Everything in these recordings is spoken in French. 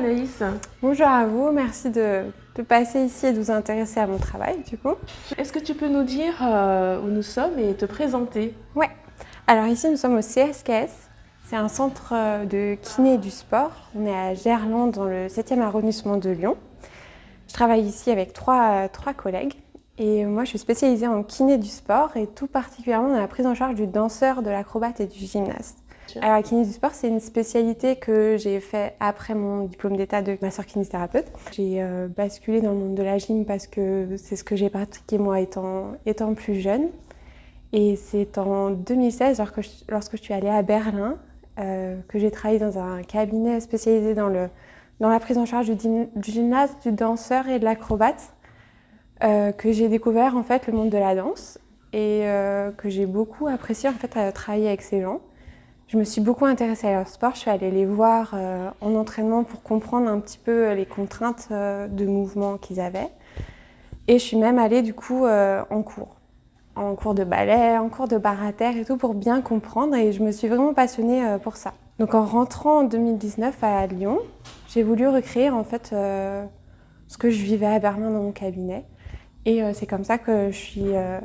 Anaïs. Bonjour à vous, merci de passer ici et de vous intéresser à mon travail du coup. Est-ce que tu peux nous dire où nous sommes et te présenter? Ouais, alors ici nous sommes au CSKS, c'est un centre de kiné et du sport. On est à Gerland dans le 7e arrondissement de Lyon. Je travaille ici avec trois collègues et moi je suis spécialisée en kiné du sport et tout particulièrement dans la prise en charge du danseur, de l'acrobate et du gymnaste. Alors la kiné du sport, c'est une spécialité que j'ai fait après mon diplôme d'état de masseur kinésithérapeute. J'ai basculé dans le monde de la gym parce que c'est ce que j'ai pratiqué moi étant plus jeune. Et c'est en 2016, lorsque je suis allée à Berlin, que j'ai travaillé dans un cabinet spécialisé dans la prise en charge du gymnaste, du danseur et de l'acrobate, que j'ai découvert en fait le monde de la danse et que j'ai beaucoup apprécié en fait à travailler avec ces gens. Je me suis beaucoup intéressée à leur sport, je suis allée les voir en entraînement pour comprendre un petit peu les contraintes de mouvement qu'ils avaient. Et je suis même allée du coup en cours de ballet, en cours de barre à terre et tout pour bien comprendre et je me suis vraiment passionnée pour ça. Donc en rentrant en 2019 à Lyon, j'ai voulu recréer en fait ce que je vivais à Berlin dans mon cabinet. Et c'est comme ça que je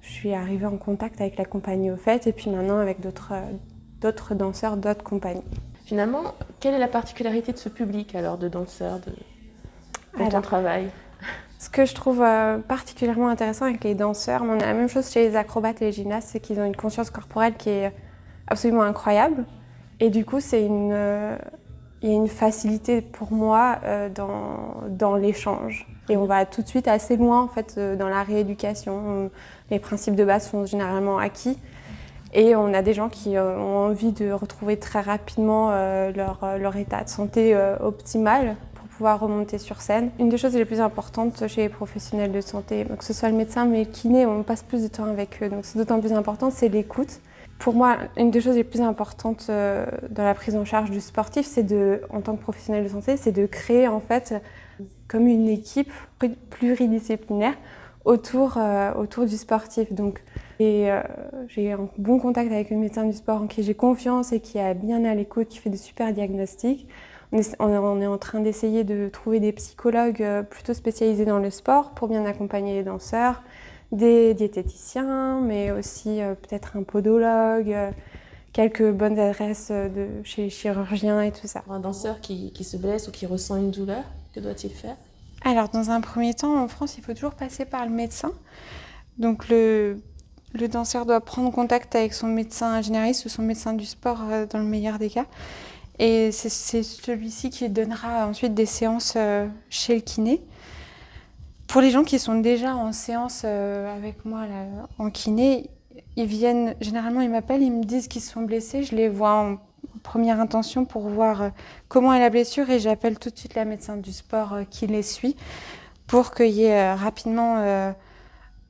suis arrivée en contact avec la compagnie Au Fait et puis maintenant avec d'autres danseurs, d'autres compagnies. Finalement, quelle est la particularité de ce public alors de danseurs dans ton travail? Ce que je trouve particulièrement intéressant avec les danseurs, mais on a la même chose chez les acrobates et les gymnastes, c'est qu'ils ont une conscience corporelle qui est absolument incroyable. Et du coup, il y a une facilité pour moi dans l'échange. Et on va tout de suite assez loin en fait, dans la rééducation. Les principes de base sont généralement acquis. Et on a des gens qui ont envie de retrouver très rapidement leur état de santé optimal pour pouvoir remonter sur scène. Une des choses les plus importantes chez les professionnels de santé, que ce soit le médecin mais le kiné, on passe plus de temps avec eux, donc c'est d'autant plus important, c'est l'écoute. Pour moi, une des choses les plus importantes dans la prise en charge du sportif, en tant que professionnel de santé, c'est de créer en fait comme une équipe pluridisciplinaire autour du sportif. Donc, j'ai un bon contact avec le médecin du sport en qui j'ai confiance et qui est bien à l'écoute, qui fait de super diagnostics. On est en train d'essayer de trouver des psychologues plutôt spécialisés dans le sport pour bien accompagner les danseurs, des diététiciens, mais aussi peut-être un podologue, quelques bonnes adresses chez les chirurgiens et tout ça. Un danseur qui se blesse ou qui ressent une douleur, que doit-il faire? Alors, dans un premier temps, en France, il faut toujours passer par le médecin. Donc, le danseur doit prendre contact avec son médecin généraliste ou son médecin du sport dans le meilleur des cas. Et c'est celui-ci qui donnera ensuite des séances chez le kiné. Pour les gens qui sont déjà en séance avec moi là, en kiné, généralement ils m'appellent, ils me disent qu'ils se sont blessés. Je les vois en première intention pour voir comment est la blessure et j'appelle tout de suite la médecin du sport qui les suit pour qu'il y ait rapidement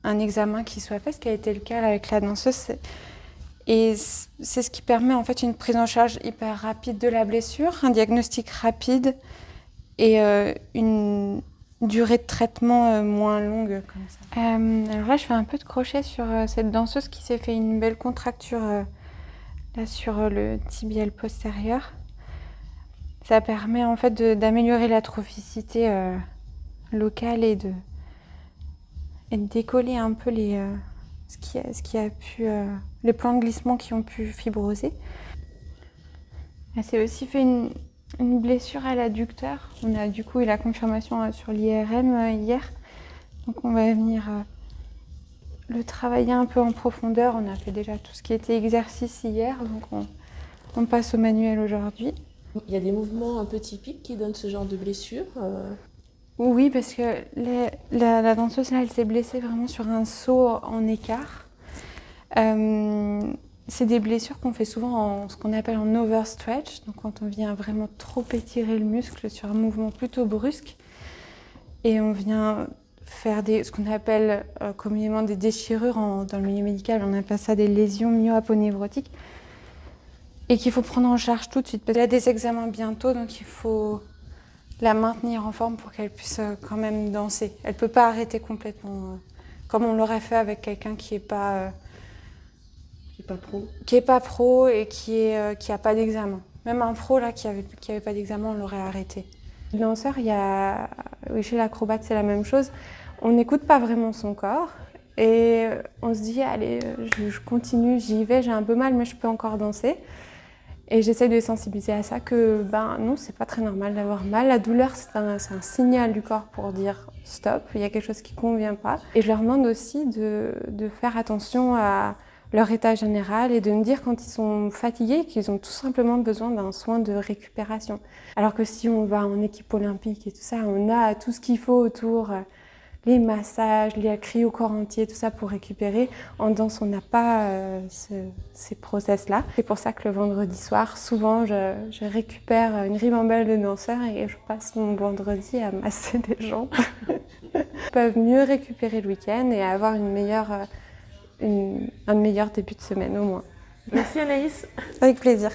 un examen qui soit fait, ce qui a été le cas avec la danseuse. Et c'est ce qui permet en fait une prise en charge hyper rapide de la blessure, un diagnostic rapide et une durée de traitement moins longue comme ça. Alors là, je fais un peu de crochet sur cette danseuse qui s'est fait une belle contracture là sur le tibial postérieur. Ça permet en fait d'améliorer la trophicité locale et de décoller un peu les plans de glissement qui ont pu fibroser. Elle s'est aussi fait une blessure à l'adducteur. On a du coup eu la confirmation sur l'IRM hier. Donc on va venir le travailler un peu en profondeur. On a fait déjà tout ce qui était exercice hier, donc on passe au manuel aujourd'hui. Il y a des mouvements un peu typiques qui donnent ce genre de blessure Oui, parce que la danseuse, là, elle s'est blessée vraiment sur un saut en écart. C'est des blessures qu'on fait souvent en ce qu'on appelle en overstretch, donc quand on vient vraiment trop étirer le muscle sur un mouvement plutôt brusque. Et on vient faire ce qu'on appelle communément des déchirures dans le milieu médical, on appelle ça des lésions myo-aponevrotiques, et qu'il faut prendre en charge tout de suite. Parce qu'il y a des examens bientôt, donc il faut la maintenir en forme pour qu'elle puisse quand même danser. Elle ne peut pas arrêter complètement, comme on l'aurait fait avec quelqu'un qui n'est pas pro et qui a pas d'examen. Même un pro là qui avait pas d'examen, on l'aurait arrêté. Le danseur, oui, chez l'acrobate, c'est la même chose. On n'écoute pas vraiment son corps et on se dit, allez, je continue, j'y vais, j'ai un peu mal, mais je peux encore danser. Et j'essaie de les sensibiliser à ça, que non, c'est pas très normal d'avoir mal. La douleur, c'est un signal du corps pour dire stop, il y a quelque chose qui convient pas. Et je leur demande aussi de faire attention à leur état général et de me dire quand ils sont fatigués qu'ils ont tout simplement besoin d'un soin de récupération. Alors que si on va en équipe olympique et tout ça, on a tout ce qu'il faut autour, les massages, les cris au corps entier, tout ça pour récupérer. En danse, on n'a pas ces process-là. C'est pour ça que le vendredi soir, souvent, je récupère une ribambelle de danseurs et je passe mon vendredi à masser des jambes. Ils peuvent mieux récupérer le week-end et avoir un meilleur début de semaine au moins. Merci Anaïs. Avec plaisir.